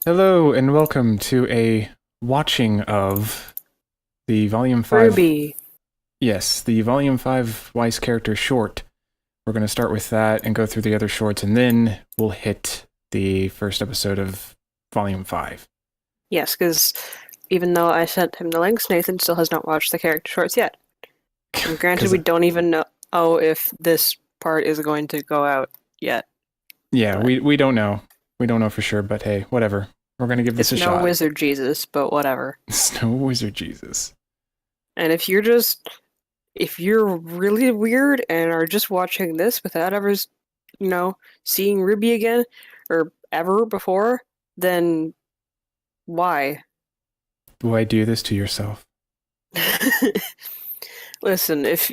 Hello and welcome to a watching of the Volume 5. RWBY. Yes, the Volume 5 Wise Character short. We're going to start with that and go through the other shorts, and then we'll hit the first episode of Volume 5. Yes, because even though I sent him the links, Nathan still has not watched the character shorts yet. And granted, 'Cause, we don't even know if this part is going to go out yet. yeah, But we don't know. We don't know for sure, but hey, whatever. We're going to give this it's a no shot. wizard Jesus, but whatever. It's no Wizard Jesus. And if you're really weird and are just watching this without ever, seeing RWBY again or ever before, then why? Why do this to yourself? Listen, if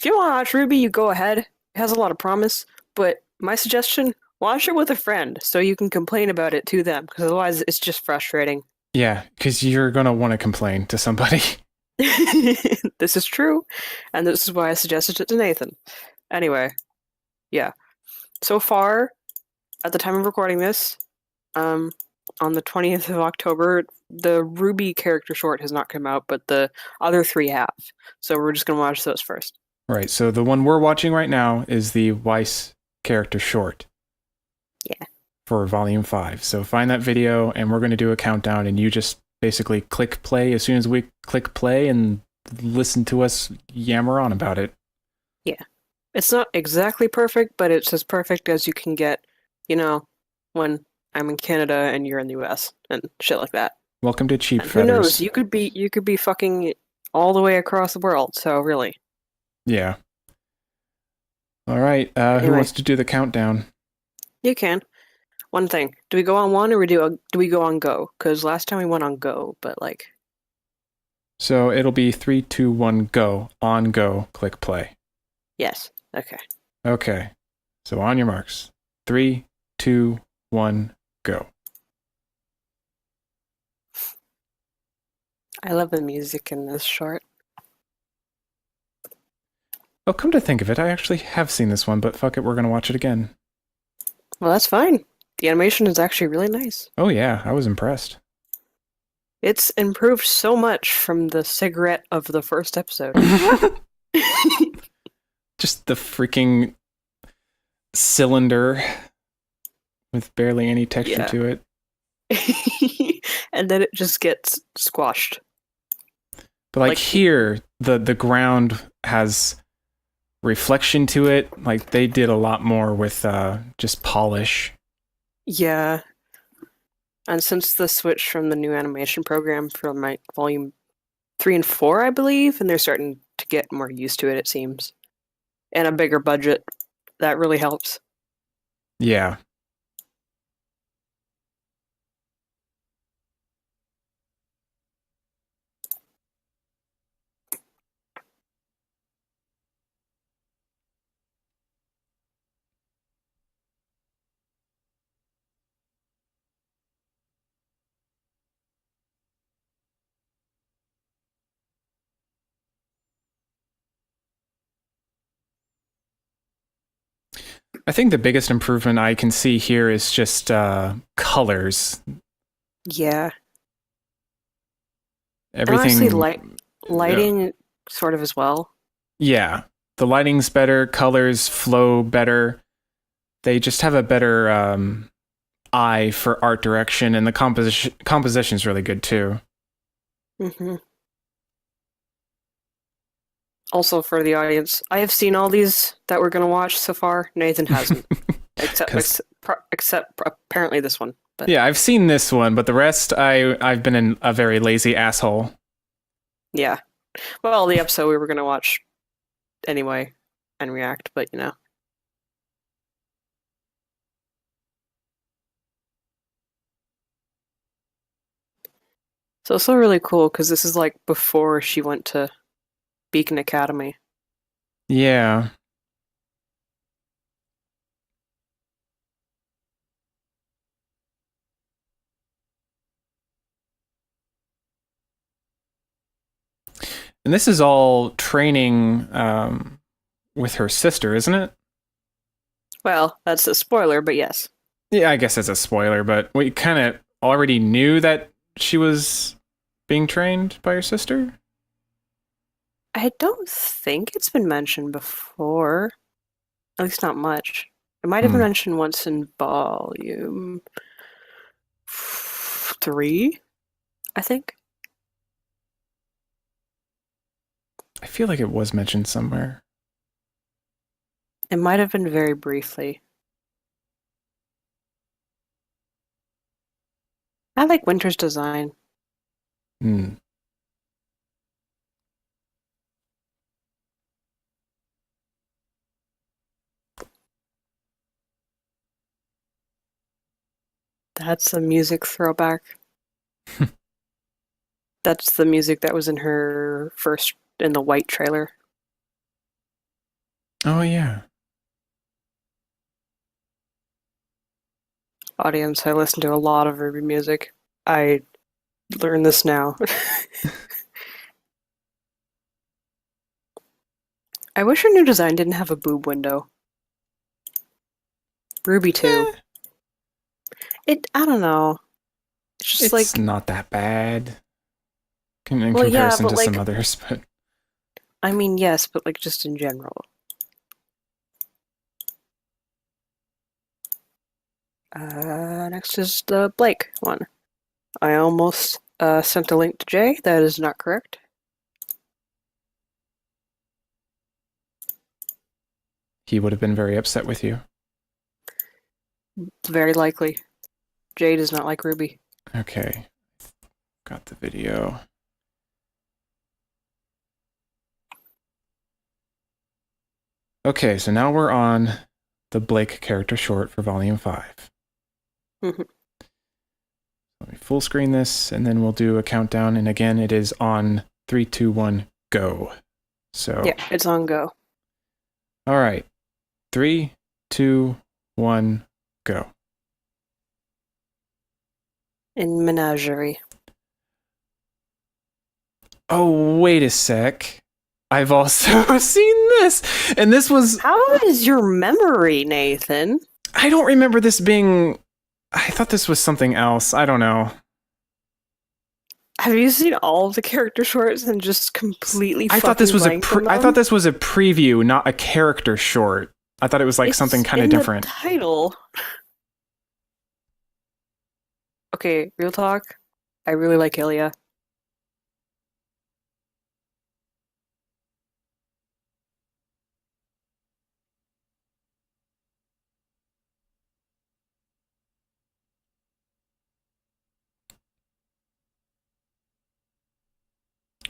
you want to watch RWBY, you go ahead. It has a lot of promise, but my suggestion, watch it with a friend so you can complain about it to them, because otherwise it's just frustrating. Yeah, because you're going to want to complain to somebody. This is true, and this is why I suggested it to Nathan. Anyway, yeah. So far, at the time of recording this, on the 20th of October, the RWBY character short has not come out, but the other three have. So we're just going to watch those first. Right, so the one we're watching right now is the Weiss character short. Yeah. For Volume 5. So find that video, and we're going to do a countdown, and you just basically click play as soon as we click play and listen to us yammer on about it. Yeah. It's not exactly perfect, but it's as perfect as you can get, when I'm in Canada and you're in the US and shit like that. Welcome to Cheap And who Feathers. knows, you could be fucking all the way across the world, so really. Yeah. All right, who Anyway, wants to do the countdown? you can. One thing. Do we go on one or do we go on go? Because last time we went on go, but like. So it'll be 3, 2, 1, go. On go, click play. Yes. Okay. Okay. So on your marks. 3, 2, 1, go. I love the music in this short. Oh, come to think of it, I actually have seen this one, but fuck it, we're going to watch it again. Well, that's fine. The animation is actually really nice. Oh yeah, I was impressed. It's improved so much from the cigarette of the first episode. Just the freaking cylinder with barely any texture to it. And then it just gets squashed. But like here, the ground has reflection to it. Like they did a lot more with just polish. Yeah. And since the switch from the new animation program from my volume 3 and 4, I believe, and they're starting to get more used to it, it seems. And a bigger budget, that really helps. Yeah. I think the biggest improvement I can see here is just colors. Yeah. Everything. And honestly, lighting sort of as well. Yeah. The lighting's better, colors flow better. They just have a better eye for art direction, and the composition's really good too. Mm-hmm. Also, for the audience, I have seen all these that we're going to watch so far. Nathan hasn't. except apparently this one. But. Yeah, I've seen this one, but the rest, I've been a very lazy asshole. Yeah. Well, the episode we were going to watch anyway and react, but So it's also really cool because this is like before she went to Beacon Academy. Yeah. And this is all training with her sister, isn't it? Well, that's a spoiler, but yes. Yeah, I guess it's a spoiler, but we kind of already knew that she was being trained by her sister? I don't think it's been mentioned before. At least not much. It might have been mentioned once in volume 3, I think. I feel like it was mentioned somewhere. It might have been very briefly. I like Winter's design. Hmm. That's a music throwback. That's the music that was in her first, in the White trailer. Oh, yeah. Audience, I listen to a lot of RWBY music. I learned this now. I wish her new design didn't have a boob window. RWBY 2. I don't know. It's just It's like, not that bad in well, yeah, comparison but to like, some others, but I mean, yes, but like just in general. Next is the Blake one. I almost sent a link to Jay. That is not correct. he would have been very upset with you. Very likely. Jay does not like RWBY. Okay. Got the video. Okay, so now we're on the Blake character short for Volume 5. Mhm. Let me full screen this, and then we'll do a countdown. And again, it is on 3, 2, 1, go. So Yeah, it's on go. all right. 3, 2, 1, go. In Menagerie. Oh, wait a sec. I've also seen this. And this was... How is your memory, Nathan? I don't remember this being... I thought this was something else. I don't know. Have you seen all of the character shorts and just completely I thought this was blanked on I them? thought this was a preview, not a character short. I thought it was like It's something kind of in different. The title. Okay, real talk. I really like Ilya.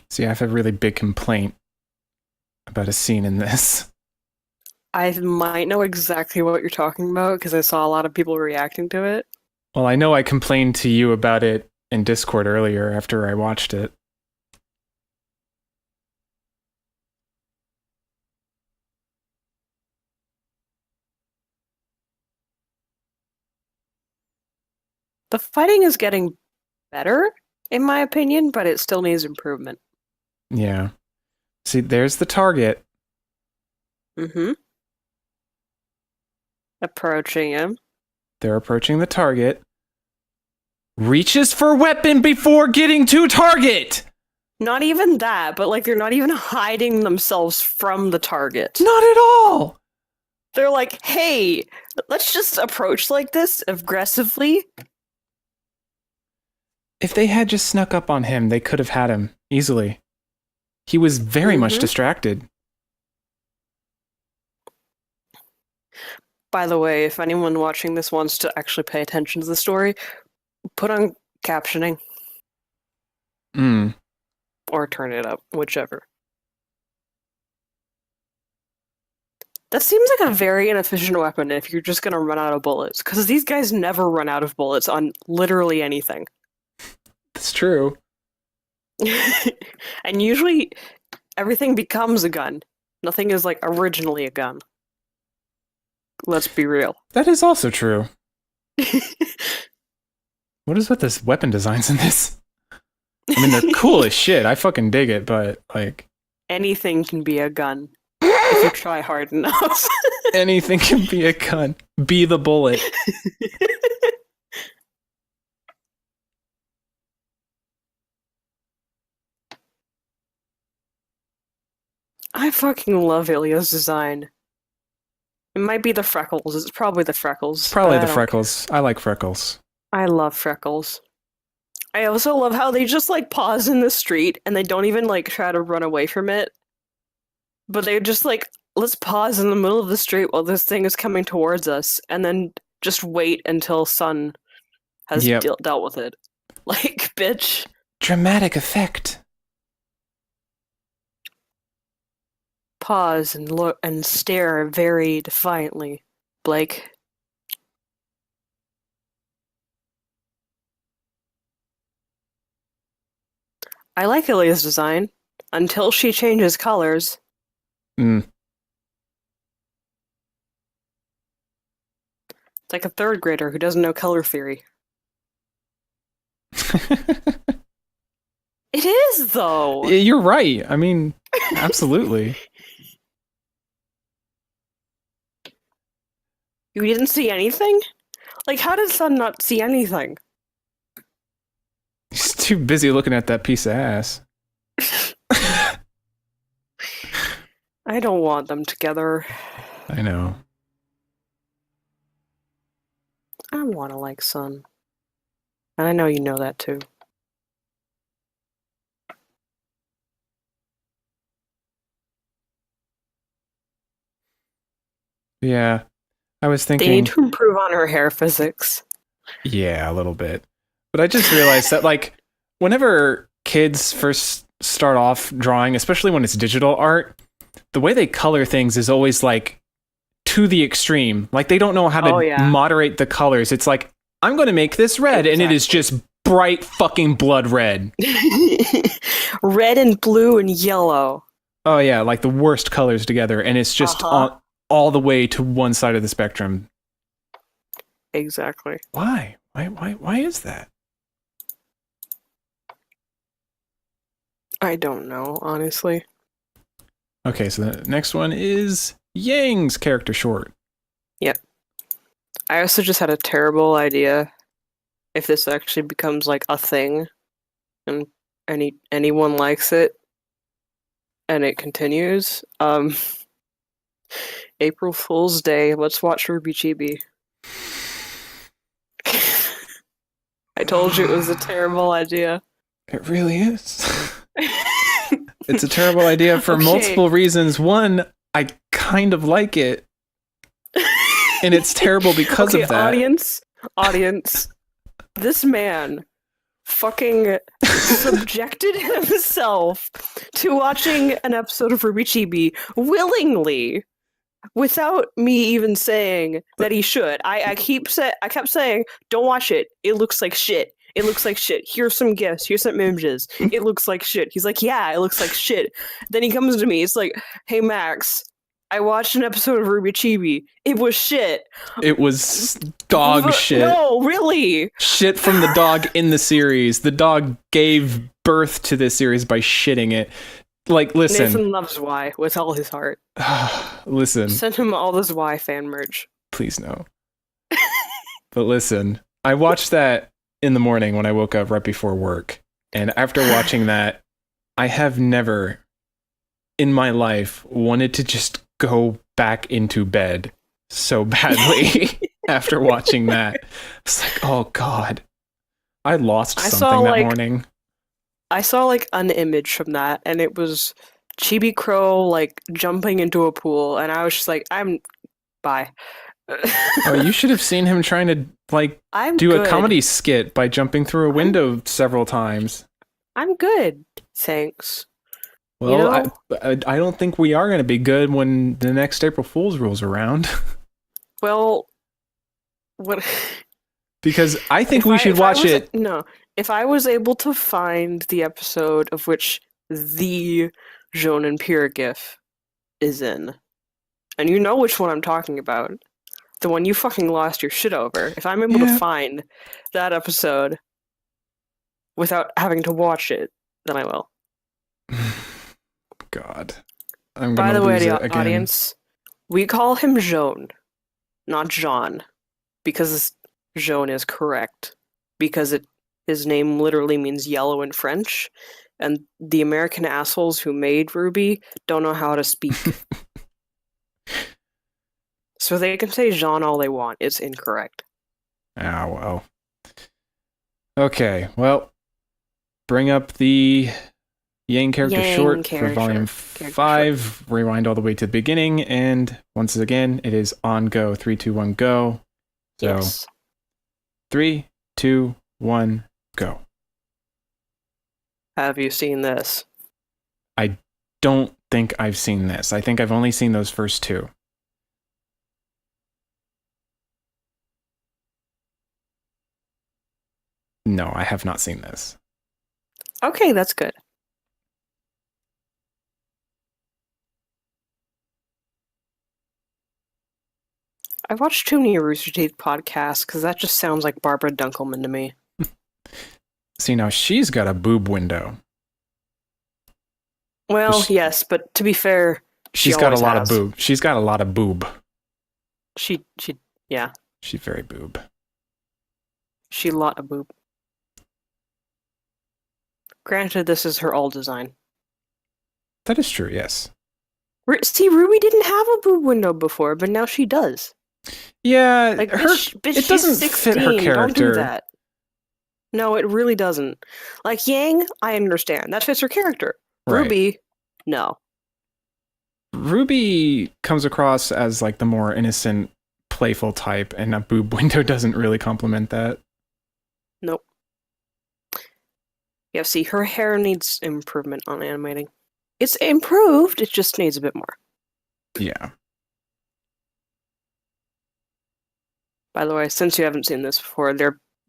See, I have a really big complaint about a scene in this. I might know exactly what you're talking about because I saw a lot of people reacting to it. Well, I know I complained to you about it in Discord earlier after I watched it. The fighting is getting better, in my opinion, but it still needs improvement. Yeah. See, there's the target. Mm-hmm. Approaching him. They're approaching the target. Reaches for weapon before getting to target! Not even that, but like they're not even hiding themselves from the target. Not at all! They're like, hey, let's just approach like this aggressively. If they had just snuck up on him, they could have had him easily. He was very much distracted. By the way, if anyone watching this wants to actually pay attention to the story, put on captioning. Or turn it up, whichever. That seems like a very inefficient weapon if you're just gonna run out of bullets, because these guys never run out of bullets on literally anything. That's true. And usually, everything becomes a gun. Nothing is, like, originally a gun. Let's be real. That is also true. What is with this weapon designs in this? I mean, they're cool as shit. I fucking dig it, but, like... Anything can be a gun. If you try hard enough. Anything can be a gun. Be the bullet. I fucking love Ilya's design. It might be the freckles. It's probably the freckles. It's probably but the I don't freckles. I like freckles. I love freckles. I also love how they just like pause in the street and they don't even like try to run away from it. But they're just like, let's pause in the middle of the street while this thing is coming towards us and then just wait until Sun has Yep. dealt with it. Like, bitch. Dramatic effect. Pause and look and stare very defiantly, Blake. I like Ilya's design until she changes colors. Mm. It's like a third grader who doesn't know color theory. It is, though. You're right. I mean, absolutely. You didn't see anything? Like, how did Sun not see anything? He's too busy looking at that piece of ass. I don't want them together. I know. I want to like Sun. And I know you know that too. Yeah. I was They thinking. need to improve on her hair physics. Yeah, a little bit. But I just realized that, like, whenever kids first start off drawing, especially when it's digital art, the way they color things is always, like, to the extreme. Like, they don't know how to moderate the colors. It's like, I'm going to make this red, and it is just bright fucking blood red. Red and blue and yellow. Oh, yeah, like the worst colors together, and it's just all the way to one side of the spectrum. Exactly. Why? Why is that? I don't know, honestly. Okay, so the next one is Yang's character short. Yep. I also just had a terrible idea if this actually becomes like a thing and anyone likes it and it continues. April Fool's Day, let's watch RWBY Chibi. I told you it was a terrible idea. It really is. It's a terrible idea for multiple reasons. One, I kind of like it. And it's terrible because of that. Audience. This man fucking subjected himself to watching an episode of RWBY Chibi willingly without me even saying that he should. I kept saying, don't watch it. It looks like shit. It looks like shit. Here's some gifs. Here's some images. It looks like shit. He's like, yeah, it looks like shit. Then he comes to me. It's like, hey, Max, I watched an episode of RWBY Chibi. It was shit. It was dog shit. No, really. Shit from the dog in the series. The dog gave birth to this series by shitting it. Like, listen. Nathan loves Y with all his heart. Listen. Send him all this Y fan merch. Please no. But listen, I watched that in the morning when I woke up right before work. And after watching that, I have never in my life wanted to just go back into bed so badly after watching that. It's like, oh God. I lost something that morning. I saw like an image from that, and it was Chibi Crow like jumping into a pool, and I was just like, bye. Oh, you should have seen him trying to like a comedy skit by jumping through a window several times. I'm good, thanks. Well, you know? I don't think we are going to be good when the next April Fool's rolls around. Well, what? Because I think we should watch it. No, if I was able to find the episode of which the Jonan Pure GIF is in, and you know which one I'm talking about, the one you fucking lost your shit over, if I'm able to find that episode without having to watch it, then I will. God. I'm By gonna the way, lose it the again. audience, we call him Joan, not Jean, because Joan is correct. Because his name literally means yellow in French, and the American assholes who made RWBY don't know how to speak. So they can say Jean all they want. It's incorrect. Ah, well. Okay, well, bring up the Yang character Yang short for character- volume character 5. Rewind all the way to the beginning, and once again, it is on go. 3, 2, 1, go. So, Yes. 3, 2, 1, go. Have you seen this? I don't think I've seen this. I think I've only seen those first 2. No, I have not seen this. Okay, that's good. I watched too many Rooster Teeth podcasts because that just sounds like Barbara Dunkelman to me. See, now she's got a boob window. Well, She- yes, but to be fair, She's got a always lot has. of boob. She's got a lot of boob. Yeah, She's very boob. she lot of boob. Granted, this is her old design. That is true, yes. See, RWBY didn't have a boob window before, but now she does. Yeah, Like, her, bitch, it doesn't she's fit 16. her Don't do character. that. No, it really doesn't. Like Yang, I understand. That fits her character. Right. RWBY, no. RWBY comes across as like the more innocent, playful type, and a boob window doesn't really complement that. Nope. Yeah, see, her hair needs improvement on animating. It's improved, it just needs a bit more. Yeah. By the way, since you haven't seen this before,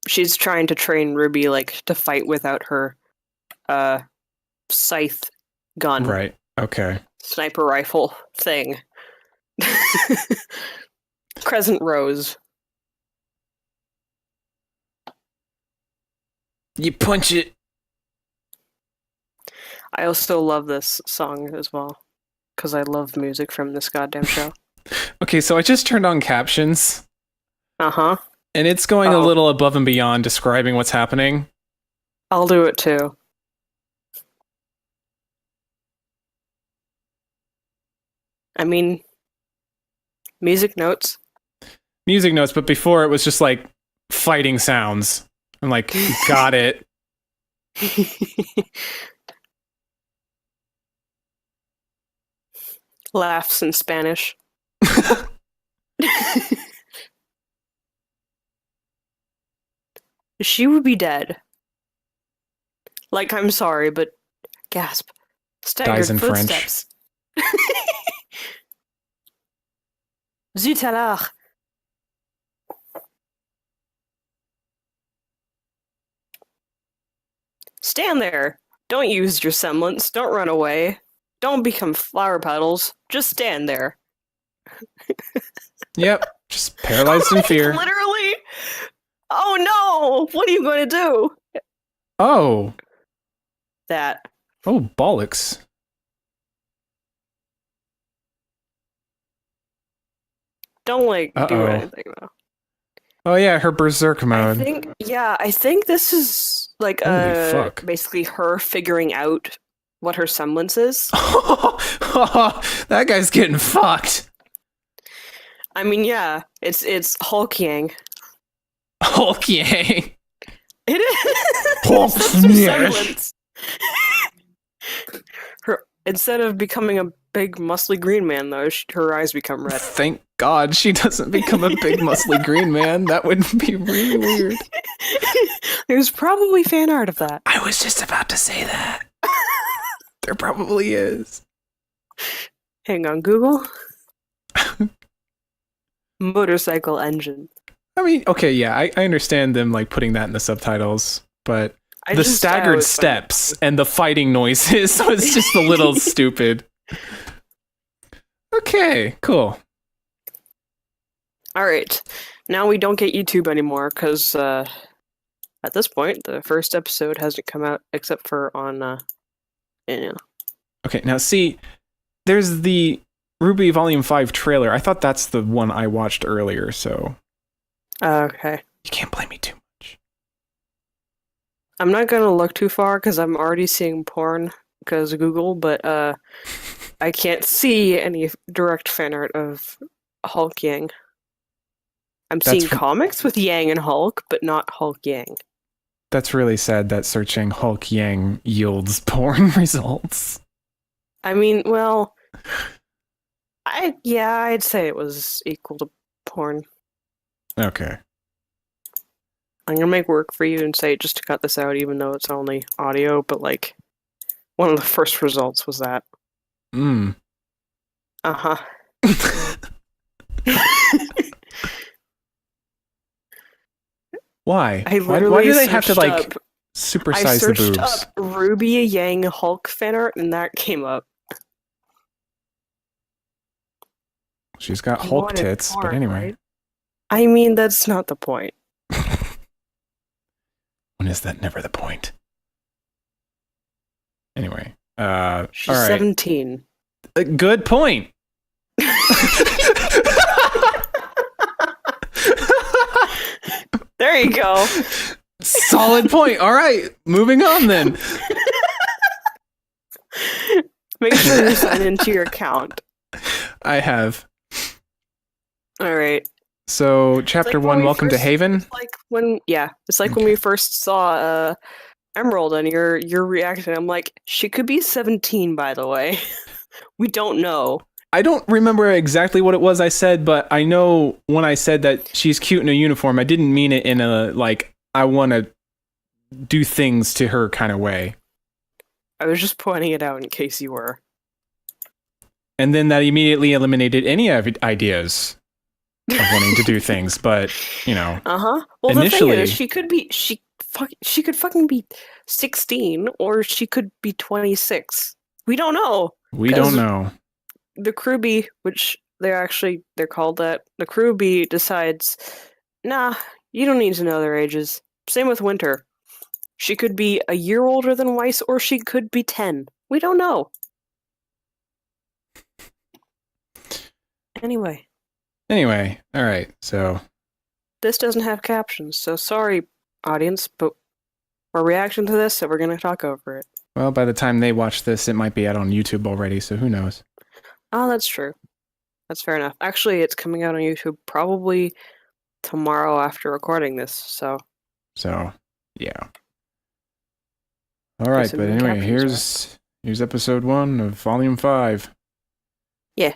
she's trying to train RWBY like to fight without her scythe gun. Right. Okay. Sniper rifle thing. Crescent Rose. You punch it. I also love this song as well. Because I love music from this goddamn show. Okay, so I just turned on captions, Uh-huh. and it's going a Uh-oh. little above and beyond describing what's happening. I'll do it too. I mean, music notes. Music notes, but before it was just like fighting sounds. I'm like, got it. Laughs in Spanish. She would be dead. Like, I'm sorry, but gasp. Staggered Dies in French. footsteps. Zut alors. Stand there. Don't use your semblance. Don't run away. Don't become flower petals. Just stand there. Yep, just paralyzed in fear. Literally. Oh no! What are you going to do? Oh, That. oh, bollocks. Don't like do Uh-oh. anything though. Oh yeah, her berserk I mode. think this is like Holy fuck. basically her figuring out what her semblance is. That guy's getting fucked. I mean, yeah, it's Hulk Yang. Hulk Yang. It is. Hulk That's her smash. semblance. Instead of becoming a big muscly green man, though, her eyes become red. Thank God she doesn't become a big muscly green man. That would be really weird. There's probably fan art of that. I was just about to say that. There probably is. Hang on, Google. Motorcycle engine. I mean, okay, yeah, I understand them like putting that in the subtitles, but I the just thought it staggered was funny. steps and the fighting noises was just a little stupid. Okay, cool. All right, now we don't get YouTube anymore because at this point the first episode hasn't come out except for on Okay, now see, there's the RWBY Volume 5 trailer. I thought that's the one I watched earlier, so Okay. you can't blame me too much. I'm not gonna look too far because I'm already seeing porn because of Google, but I can't see any direct fan art of Hulk Yang. I'm seeing That's comics with Yang and Hulk, but not Hulk Yang. that's really sad that searching Hulk Yang yields porn results. I mean, well, I'd say it was equal to porn. Okay. I'm gonna make work for you and say just to cut this out, even though it's only audio, but like one of the first results was that. Mm. Uh-huh. Why? I Why literally do they have to searched like up I supersize the searched boobs? up RWBY Yang Hulk fan art and that came up. She's got You Hulk wanted tits, but porn, anyway. right? I mean, that's not the point. When is that never the point? Anyway. She's All right. 17. Good point. There you go. Solid point. All right. Moving on then. Make sure you sign into your account. I have. All right. So, chapter like when 1, we Welcome to first- Haven. It's like when we first saw Emerald and your reaction. I'm like, she could be 17, by the way. We don't know. I don't remember exactly what it was I said, but I know when I said that she's cute in a uniform, I didn't mean it in a, like, I want to do things to her kind of way. I was just pointing it out in case you were. And then that immediately eliminated any ideas of wanting to do things, but, you know. Uh-huh. Well, initially, the thing is, she could fucking be 16 or she could be 26. We don't know. we don't know. The RWBY, which they're called that, the RWBY decides, nah, you don't need to know their ages. Same with Winter. She could be a year older than Weiss or she could be 10. We don't know. Anyway, All right. So, this doesn't have captions, so sorry, audience, but we're reacting to this, so we're gonna talk over it. well, by the time they watch this, it might be out on YouTube already, so who knows? Oh, that's true. That's fair enough. Actually, it's coming out on YouTube probably tomorrow after recording this, so. So, yeah. All right, but anyway, here's episode 1 of volume 5. Yeah.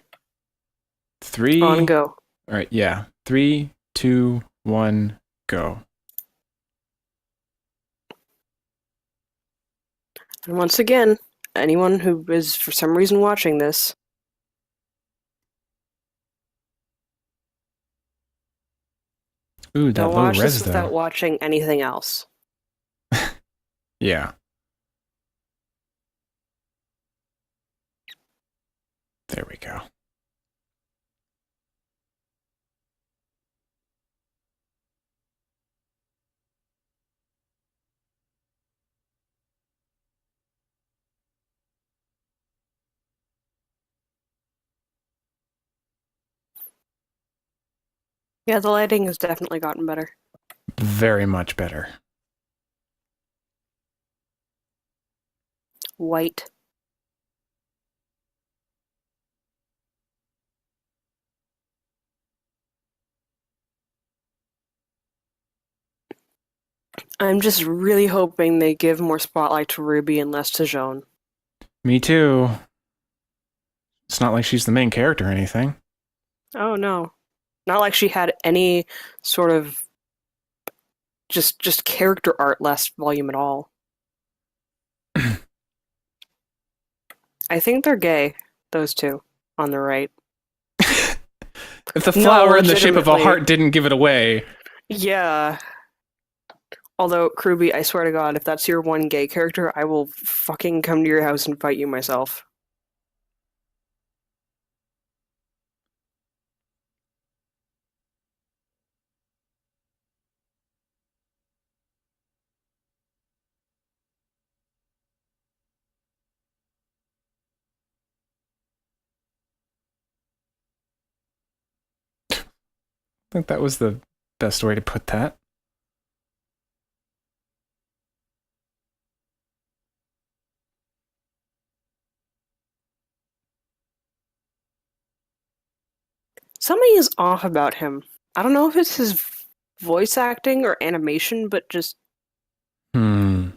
3. On go. All right, yeah. 3, 2, 1, go. And once again, anyone who is for some reason watching this, Ooh, that don't low watch res this without though. watching anything else. Yeah. There we go. Yeah, the lighting has definitely gotten better. Very much better. White. I'm just really hoping they give more spotlight to Ruby and less to Joan. Me too. It's not like she's the main character or anything. Oh no. Not like she had any sort of just character art last volume at all. I think they're gay, those two on the right. If the flower in the shape of a legitimately. heart didn't give it away. Yeah. Although, RWBY, I swear to God, if that's your one gay character, I will fucking come to your house and fight you myself. I think that was the best way to put that. Something is off about him. I don't know if it's his voice acting or animation, but just Hmm.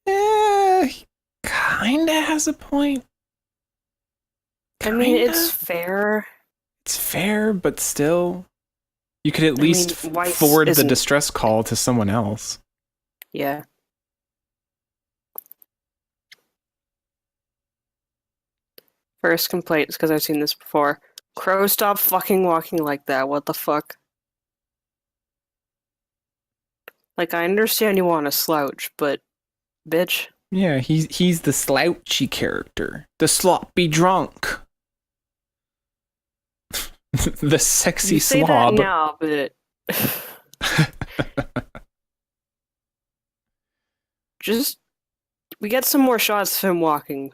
He kinda has a point. I mean, it's Kinda. fair. It's fair, but still, you could at I least mean, Weiss forward the isn't. distress call to someone else. Yeah. First complaint is because I've seen this before. Crow, stop fucking walking like that. What the fuck? Like, I understand you want to slouch, but bitch. Yeah, he's the slouchy character, the sloppy drunk, the sexy You say that slob. now, but just we get some more shots of him walking.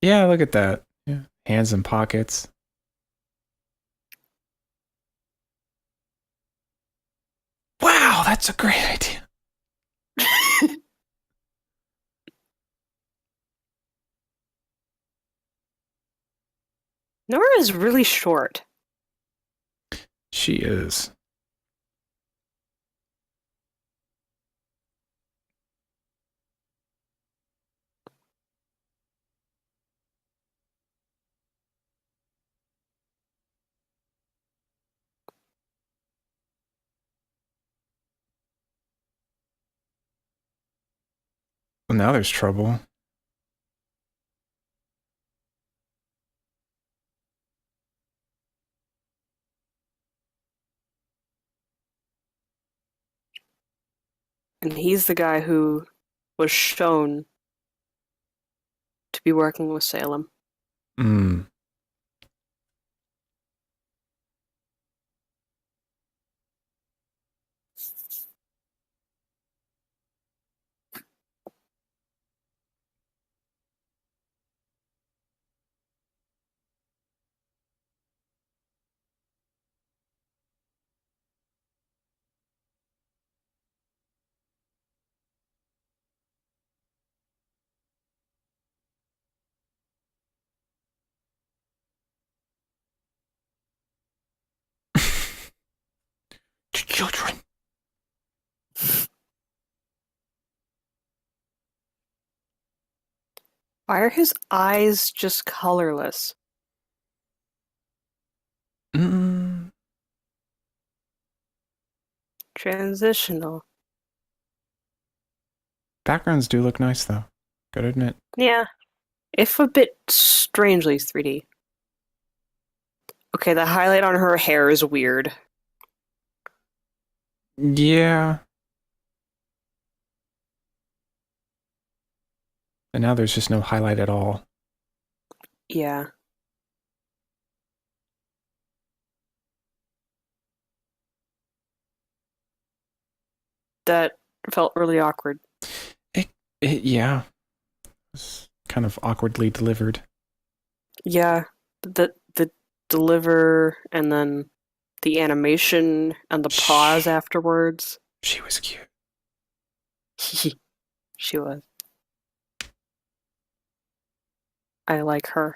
Yeah, look at that. Yeah, hands in pockets. Wow, that's a great idea. Nora is really short. She is. Well, now there's trouble. And he's the guy who was shown to be working with Salem. Hmm. Children. Why are his eyes just colorless? Mm. Transitional. Backgrounds do look nice, though. Gotta admit. Yeah. If a bit strangely 3D. Okay, the highlight on her hair is weird. Yeah. And now there's just no highlight at all. Yeah. That felt really awkward. Yeah. It's kind of awkwardly delivered. Yeah. The deliver and then the animation and the pause Shh. afterwards. She was cute. She was. I like her.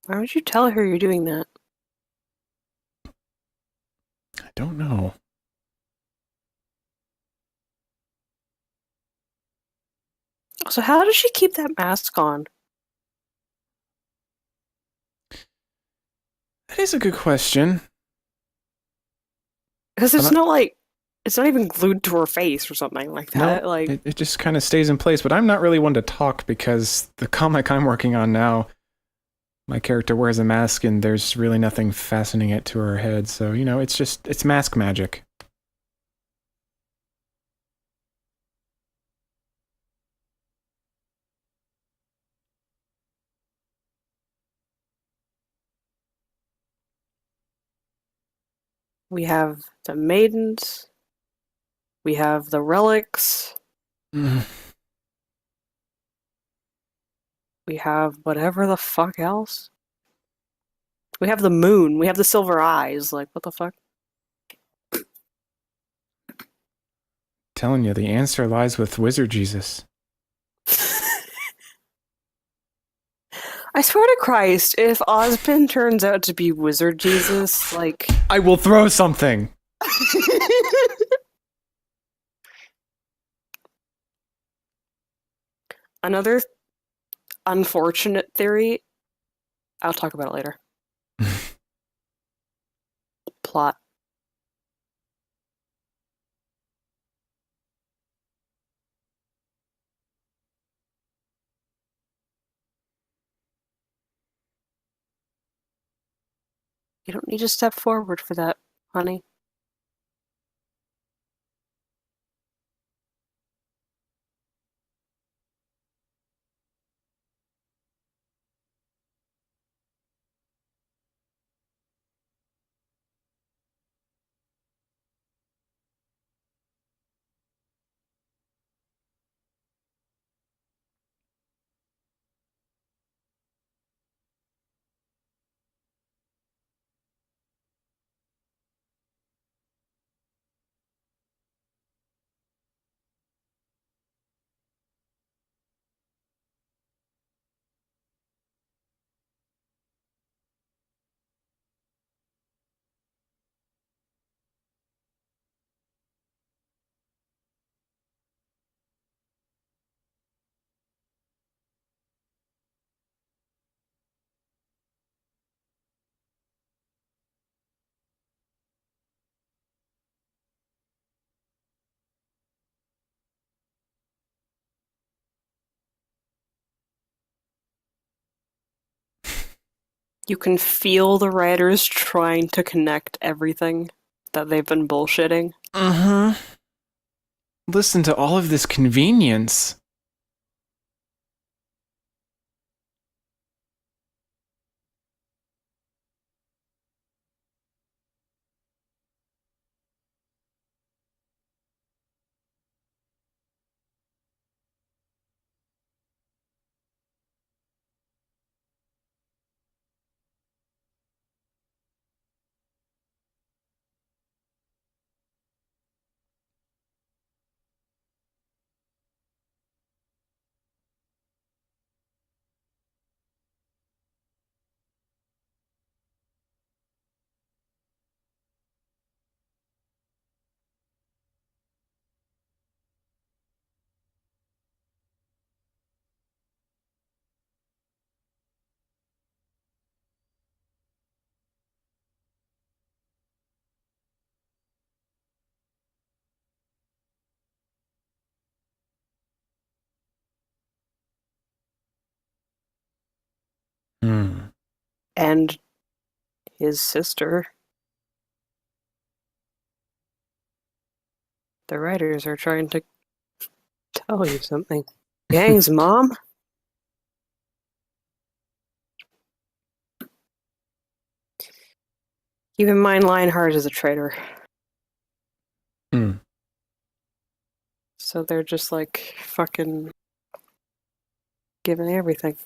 Why would you tell her you're doing that? I don't know. So how does she keep that mask on? That is a good question. Because I'm it's not, not like it's not even glued to her face or something like no, that. Like, it just kind of stays in place. But I'm not really one to talk because the comic I'm working on now, my character wears a mask and there's really nothing fastening it to her head. So, it's mask magic. we have the maidens, we have the relics, Mm. we have whatever the fuck else. We have the moon, we have the silver eyes. Like, what the fuck? Telling you, the answer lies with Wizard Jesus. I swear to Christ, if Ozpin turns out to be Wizard Jesus, like. I will throw something. Another unfortunate theory. I'll talk about it later. Plot. You don't need to step forward for that, honey. You can feel the writers trying to connect everything that they've been bullshitting. Uh huh. Listen to all of this convenience. Hmm. And his sister. The writers are trying to tell you something. Gang's mom? Keep in mind, Lionheart is a traitor. Hmm. So they're just like fucking giving everything.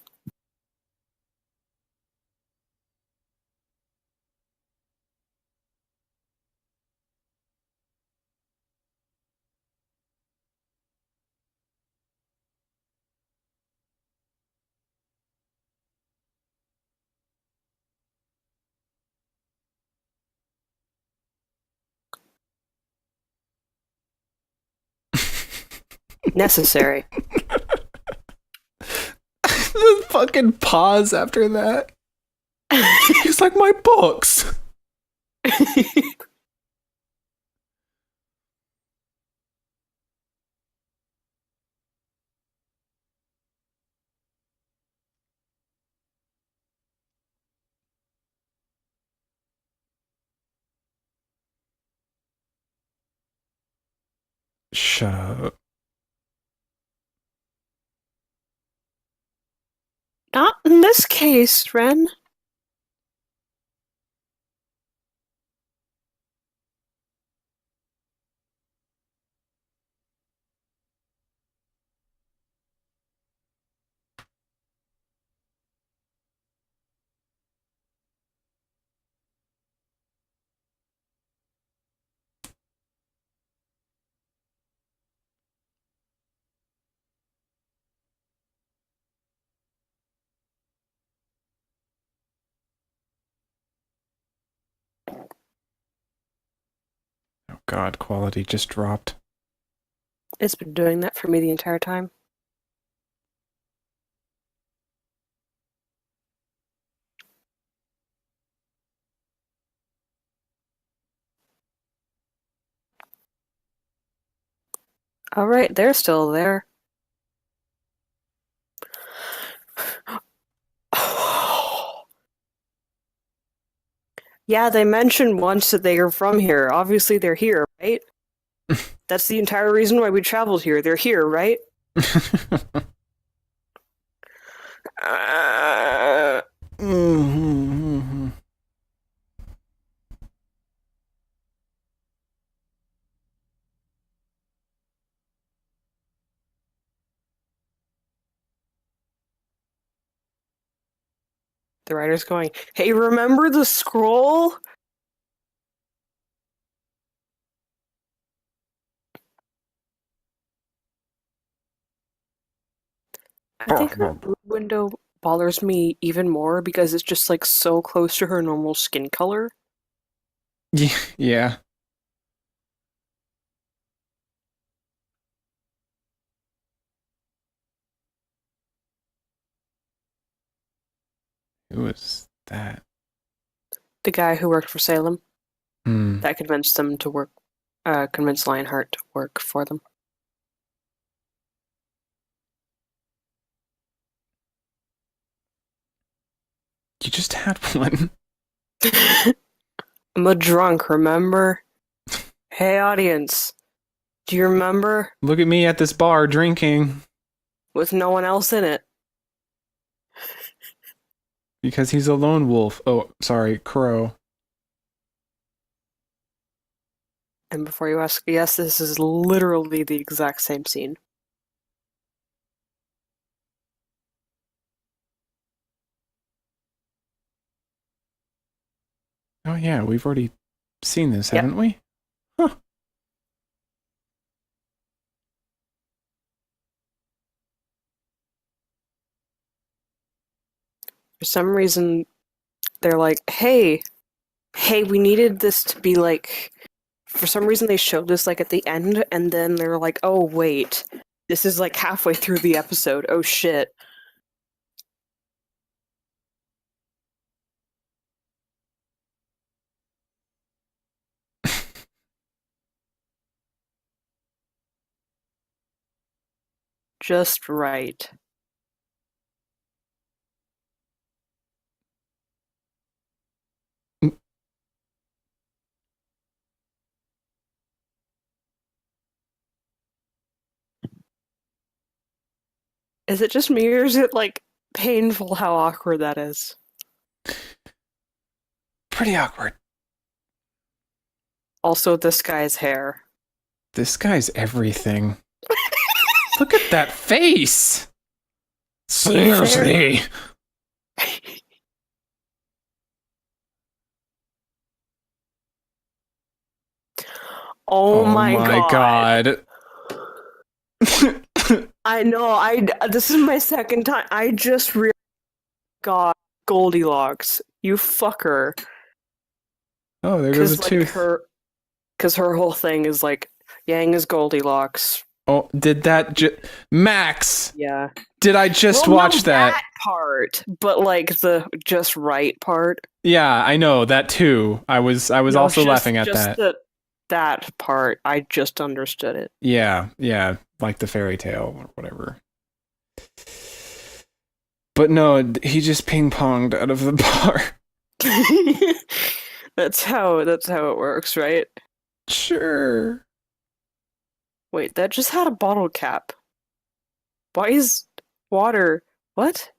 Necessary. The fucking pause after that. He's like, my books. Shut up. Not in this case, Ren. Oh god, quality just dropped. It's been doing that for me the entire time. Alright, they're still there. Yeah, they mentioned once that they are from here. Obviously, they're here, right? That's the entire reason why we traveled here. They're here, right? The writer's going, hey, remember the scroll? I think her blue window bothers me even more because it's just like so close to her normal skin color. Yeah. Who was that? The guy who worked for Salem Hmm. that convinced them to work, convinced Lionheart to work for them. You just had one. I'm a drunk, remember? Hey, audience, do you remember? Look at me at this bar drinking. With no one else in it. Because he's a lone wolf. Oh, sorry, crow. And before you ask, yes, this is literally the exact same scene. Oh yeah, we've already seen this, Yep. haven't we? Huh. For some reason, they're like, hey, we needed this to be like. For some reason, they showed this like at the end, and then they're like, oh, wait, this is like halfway through the episode. Oh shit. Just right. Is it just me, or is it like painful how awkward that is? Pretty awkward. Also, this guy's hair. This guy's everything. Look at that face! Seriously! Oh my god. I know. This is my second time. I just realized, God, Goldilocks, you fucker. Oh, there goes a tooth. Because her whole thing is like, Yang is Goldilocks, Oh, did that Max? Yeah. Did I just Well, watch no, that part, but like the just right part. Yeah, I know that too. I was No, also laughing at just that. that part. I just understood it. Yeah, yeah, like the fairy tale or whatever. But no, he just ping ponged out of the bar. That's how it works, right? Sure. Wait, that just had a bottle cap. Why is water? What?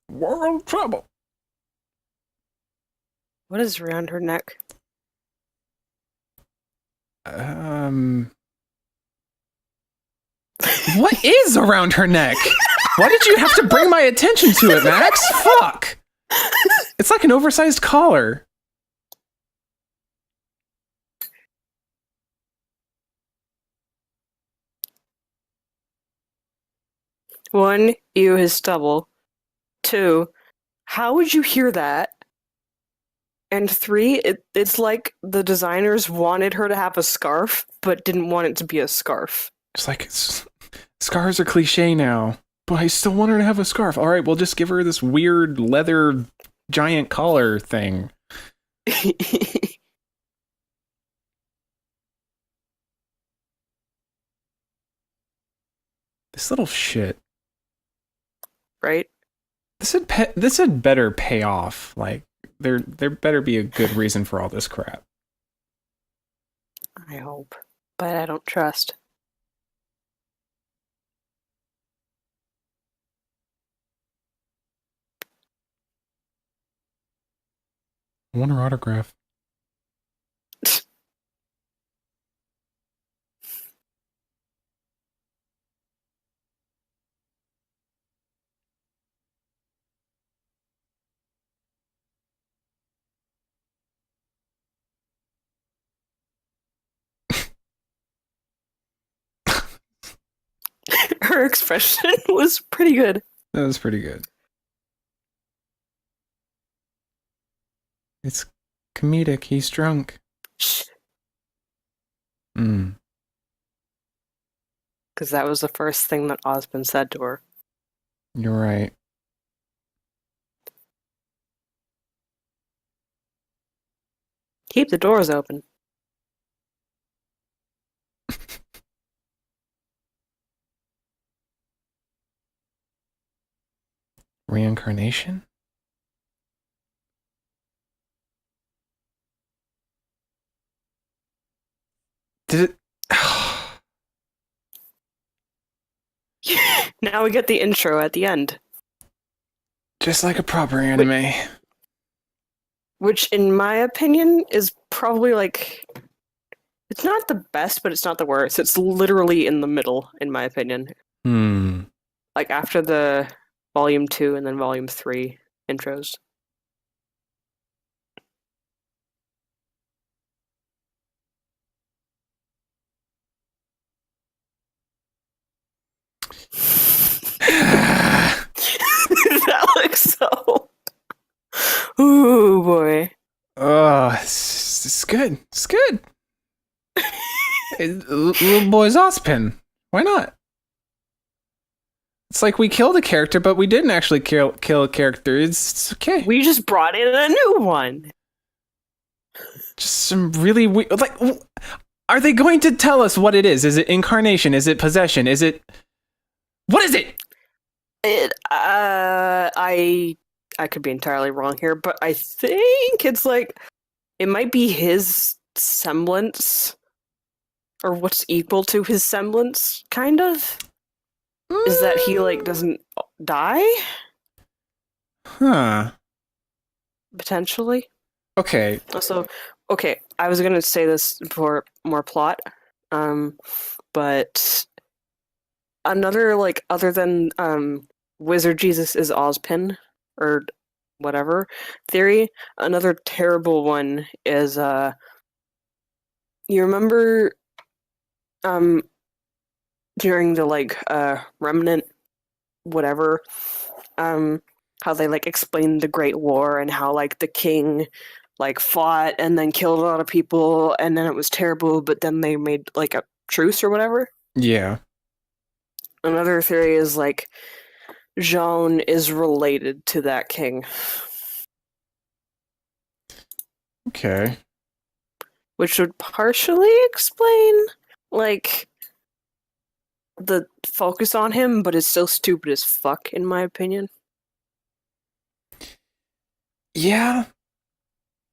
World trouble. What is around her neck? Um, what is around her neck? Why did you have to bring my attention to it, Max? Fuck. It's like an oversized collar. One, ew, his stubble. Two, how would you hear that? And three, it's like the designers wanted her to have a scarf, but didn't want it to be a scarf. It's like scarves are cliche now, but I still want her to have a scarf. All right, we'll just give her this weird leather giant collar thing. This little shit. Right? This had better pay off. Like there better be a good reason for all this crap. I hope. But I don't trust. I want her autograph. Her expression was pretty good. That was pretty good. It's comedic. He's drunk. Shh. Mm. Because that was the first thing that Osmond said to her. You're right. Keep the doors open. Reincarnation? Did it? Now we get the intro at the end. Just like a proper anime. Which, in my opinion, is probably like... It's not the best, but it's not the worst. It's literally in the middle, in my opinion. Like, after the Volume 2 and then Volume 3 intros. That looks so... Ooh, boy. Oh, it's good. It's good. Little boy's Ozpin. Why not? It's like we killed a character, but we didn't actually kill a character. It's okay. We just brought in a new one. Just some really weird. Like, are they going to tell us what it is? Is it incarnation? Is it possession? Is it? What is it? I could be entirely wrong here, but I think it's like it might be his semblance, or what's equal to his semblance, kind of. Is that he like doesn't die? Huh. Potentially. Okay. Also, okay, I was gonna say this for more plot, but another like other than Wizard Jesus is Ozpin, or whatever theory. Another terrible one is you remember um during the remnant whatever how they like explained the Great War and how like the king like fought and then killed a lot of people and then it was terrible, but then they made like a truce or whatever. Yeah. Another theory is like Jean is related to that king, Okay. which would partially explain like the focus on him, but it's still stupid as fuck in my opinion. Yeah.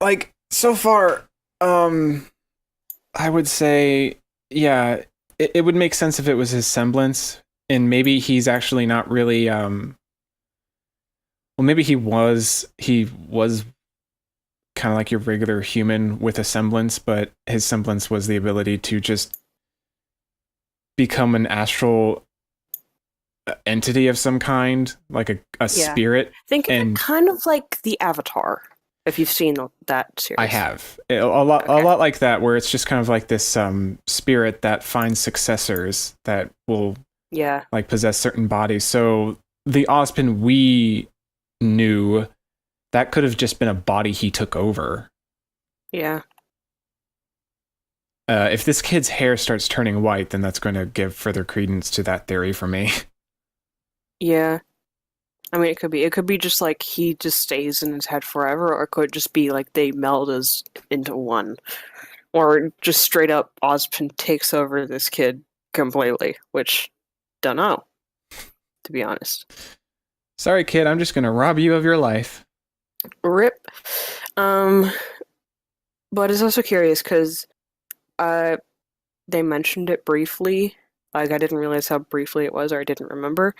Like so far, um, I would say, yeah, it would make sense if it was his semblance, and maybe he's actually not really. Well, maybe he was kind of like your regular human with a semblance, but his semblance was the ability to just become an astral entity of some kind, like a Yeah. spirit. Think of it And kind of like the Avatar, if you've seen that I series. have a Okay. lot like that, where it's just kind of like this spirit that finds successors that will Yeah. like possess certain bodies. So the Ozpin we knew, that could have just been a body he took over. Yeah. If this kid's hair starts turning white, then that's going to give further credence to that theory for me. Yeah. I mean, it could be just like he just stays in his head forever, or it could just be like they meld as into one, or just straight up Ozpin takes over this kid completely, which don't know, to be honest. Sorry, kid, I'm just going to rob you of your life. Rip. Um, but it's also curious because uh they mentioned it briefly. Like I didn't realize how briefly it was, or I didn't remember.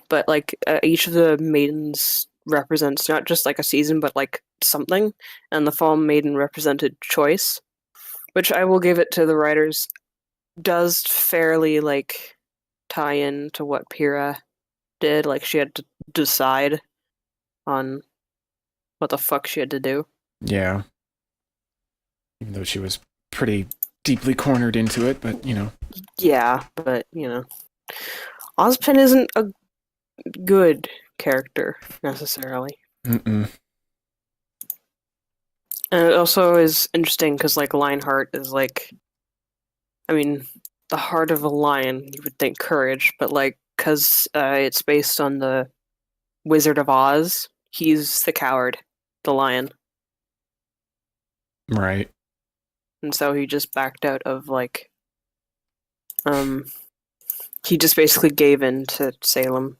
But like each of the maidens represents not just like a season, but like something. And the Fall Maiden represented choice, which I will give it to the writers. Does fairly like tie in to what Pyrrha did. Like she had to decide on what the fuck she had to do. Yeah. Even though she was pretty deeply cornered into it, but you know. Yeah, but you know, Ozpin isn't a good character necessarily. Mm-mm. And it also is interesting because like Lionheart is like, I mean, the heart of a lion. You would think courage, but like because it's based on the Wizard of Oz, he's the coward, the lion, Right. and so he just backed out of like, um, he just basically gave in to Salem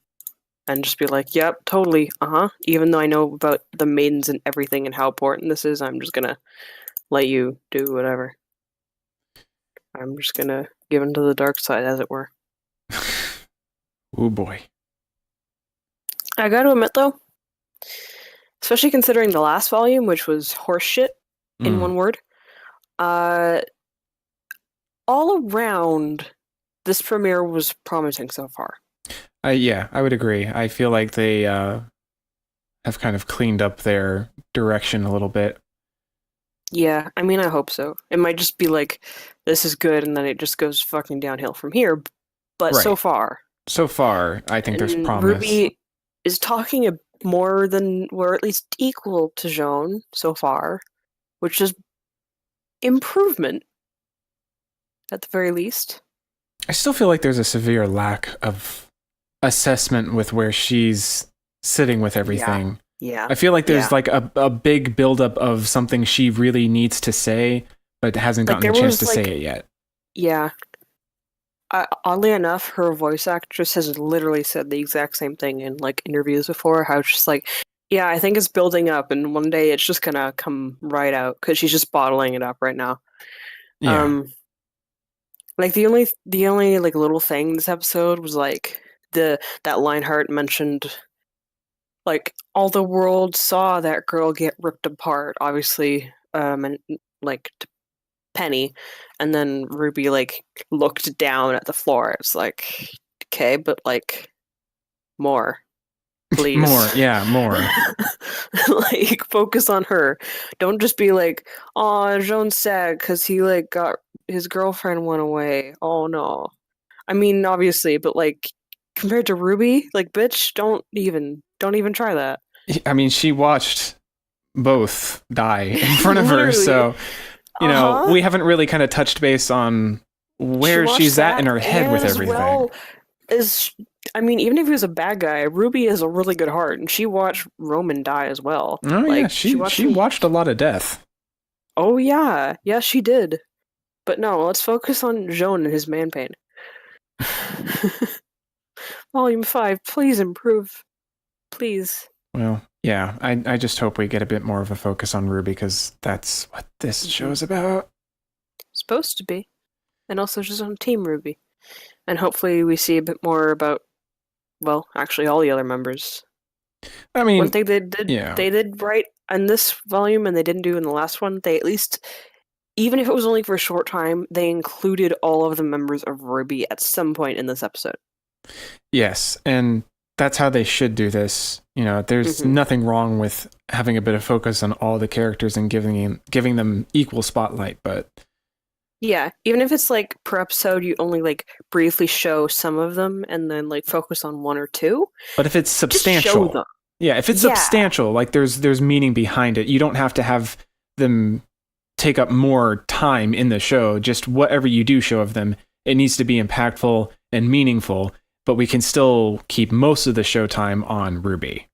and just be like, "Yep, totally, uh-huh." Even though I know about the maidens and everything and how important this is, I'm just gonna let you do whatever. I'm just gonna give into the dark side, as it were. Oh boy. I gotta admit, though, especially considering the last volume, which was horseshit in Mm. one word, uh, all around, this premiere was promising so far. Yeah, I would agree. I feel like they have kind of cleaned up their direction a little bit. Yeah, I mean, I hope so. It might just be like, this is good, and then it just goes fucking downhill from here. But so Right. far, So far, I think there's and promise. Ruby is talking more than, or at least equal to Joan so far, which is improvement at the very least. I still feel like there's a severe lack of assessment with where she's sitting with Yeah, everything. yeah, I feel like there's yeah. like a big buildup of something she really needs to say, but hasn't Like gotten the there chance was to say like, it yet. yeah. Oddly enough, her voice actress has literally said the exact same thing in like interviews before. How it's just like, yeah, I think it's building up, and one day it's just gonna come right out because she's just bottling it up right now. Yeah. Um, like the only like little thing this episode was like that Lionheart mentioned like all the world saw that girl get ripped apart, obviously, and like to Penny, and then Ruby like looked down at the floor. It's like, okay, but like more. please. More, yeah, more. Like, focus on her. Don't just be like, "Oh, Joan's sad because he like got his girlfriend went away. Oh no." I mean, obviously, but like compared to Ruby, like, bitch, don't even try that. I mean, she watched both die in front of her, Literally. so Uh-huh. we haven't really kind of touched base on She where watched she's at in that her head with as everything. well as I mean, even if he was a bad guy, Ruby has a really good heart, and she watched Roman die as well. Oh yeah, Like she she watched him. watched a lot of death. Oh yeah, yeah, she did. But no, let's focus on Joan and his man pain. Volume 5, please improve. Please. Well, yeah, I just hope we get a bit more of a focus on Ruby because that's what this show's about. Supposed to be. And also just on Team Ruby. And hopefully we see a bit more about, well, actually all the other members. I mean, One thing they did right in this volume and they didn't do in the last one, they at least, even if it was only for a short time, they included all of the members of RWBY at some point in this episode. yes, and that's how they should do this. There's nothing wrong with having a bit of focus on all the characters and giving them equal spotlight, but yeah, even if it's like per episode you only like briefly show some of them and then like focus on one or two. But if it's substantial, just show them. Yeah, if it's substantial, like there's meaning behind it. You don't have to have them take up more time in the show. Just whatever you do show of them, it needs to be impactful and meaningful. But we can still keep most of the show time on RWBY.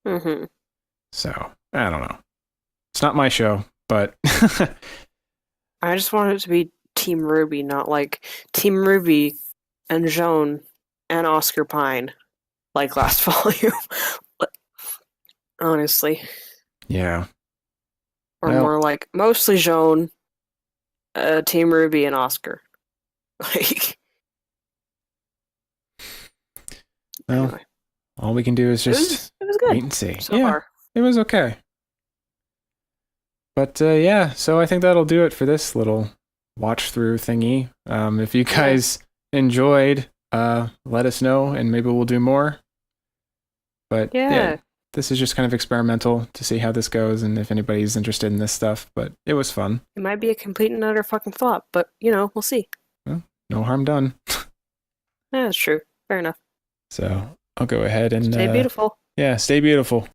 Mm-hmm. So I don't know. It's not my show, but I just want it to be Team RWBY, not like Team RWBY and Joan and Oscar Pine, like last volume. Honestly. Yeah. Or more like mostly Joan, Team RWBY, and Oscar. Like. Well, anyway. all we can do is just it was good wait and see. So far. It was okay. But yeah, so I think that'll do it for this little watch through thingy. If you guys enjoyed, let us know and maybe we'll do more. But yeah, this is just kind of experimental to see how this goes and if anybody's interested in this stuff. But it was fun. It might be a complete and utter fucking flop, but we'll see. Well, no harm done. Yeah, that's true. Fair enough. So I'll go ahead and stay beautiful. Yeah, stay beautiful.